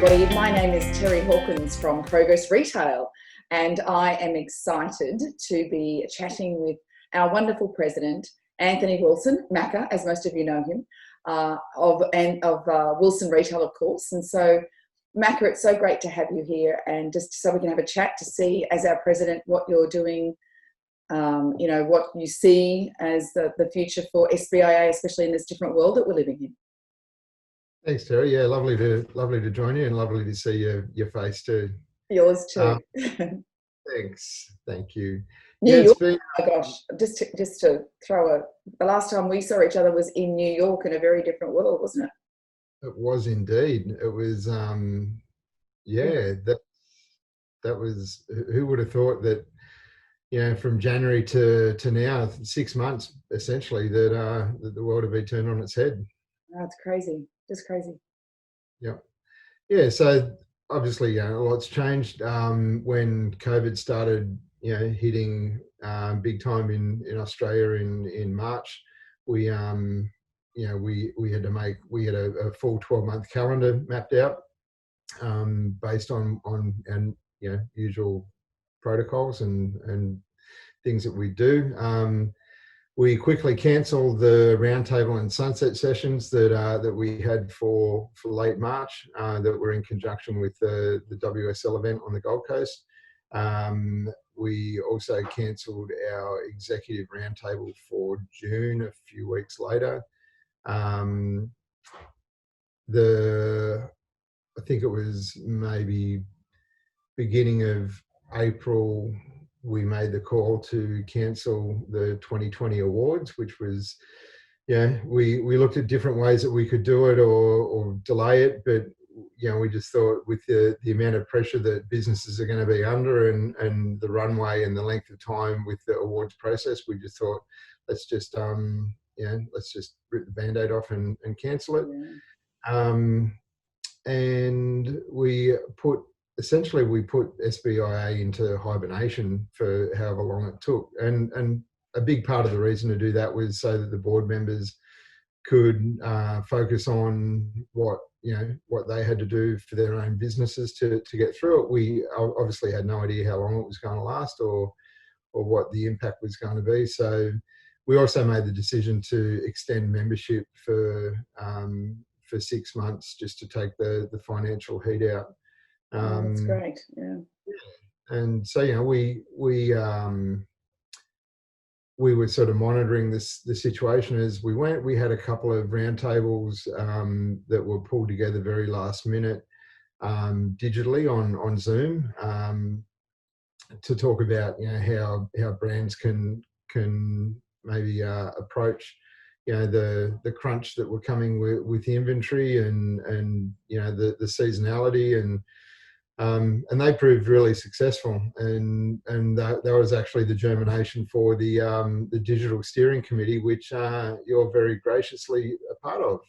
everybody. My name is Terry Hawkins from Progress Retail, and I am excited to be chatting with our wonderful president, Anthony Wilson, Macka, as most of you know him, of Wilson Retail, of course. And so, Macka, it's so great to have you here, and just so we can have a chat to see, as our president, what you're doing, what you see as the future for SBIA, especially in this different world that we're living in. Thanks, Terry. Yeah, lovely to join you, and lovely to see your face too. Yours too. Thanks. Thank you. New York. Oh my gosh, just to throw the last time we saw each other was in New York, in a very different world, wasn't it? It was indeed. It was that was, who would have thought that, from January to now, 6 months essentially, that the world would be turned on its head. Oh, it's crazy. Just crazy. Yeah. So obviously, a lot's changed when COVID started, hitting big time in Australia in March. We had a full 12-month calendar mapped out based on usual protocols and things that we do. We quickly cancelled the roundtable and sunset sessions that we had for late March that were in conjunction with the WSL event on the Gold Coast. We also cancelled our executive roundtable for June, a few weeks later. I think it was maybe beginning of April, we made the call to cancel the 2020 awards, which was, we looked at different ways that we could do it or delay it, but we just thought with the amount of pressure that businesses are going to be under and the runway and the length of time with the awards process, we just thought, let's just rip the Band-Aid off and cancel it. Yeah. And we put SBIA into hibernation for however long it took. And a big part of the reason to do that was so that the board members could focus on what they had to do for their own businesses to get through it. We obviously had no idea how long it was going to last or what the impact was going to be. So we also made the decision to extend membership for 6 months just to take the financial heat out. That's great. Yeah. And so we were sort of monitoring the situation as we went. We had a couple of roundtables that were pulled together very last minute digitally on Zoom to talk about how brands can maybe approach the crunch that we're coming with the inventory and the seasonality and they proved really successful, and that was actually the germination for the digital steering committee, which you're very graciously a part of.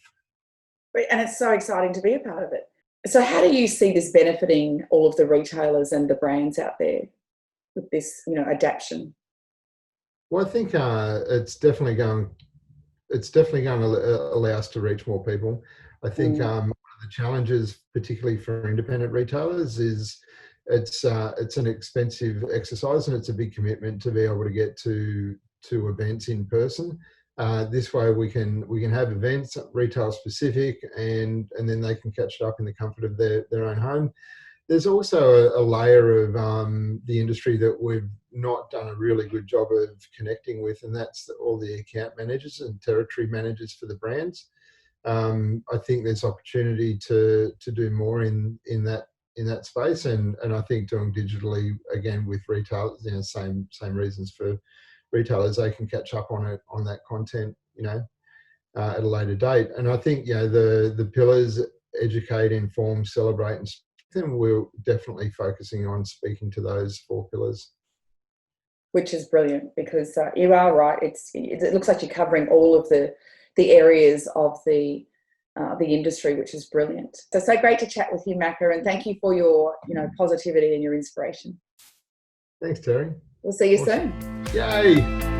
And it's so exciting to be a part of it. So how do you see this benefiting all of the retailers and the brands out there with this, adaptation? Well, I think it's definitely going to allow us to reach more people. I think one of the challenges, particularly for independent retailers, is it's an expensive exercise and it's a big commitment to be able to get to events in person. This way we can have events retail specific and then they can catch it up in the comfort of their own home. There's also a layer of the industry that we've not done a really good job of connecting with, and that's all the account managers and territory managers for the brands. I think there's opportunity to do more in that space, and I think doing digitally again with retailers, same reasons for retailers, they can catch up on that content, at a later date. And I think the pillars: educate, inform, celebrate, and strengthen. We're definitely focusing on speaking to those 4 pillars. Which is brilliant, because you are right. It looks like you're covering all of the areas of the industry, which is brilliant. So great to chat with you, Macka, and thank you for your positivity and your inspiration. Thanks, Terry. We'll see you soon. Yay!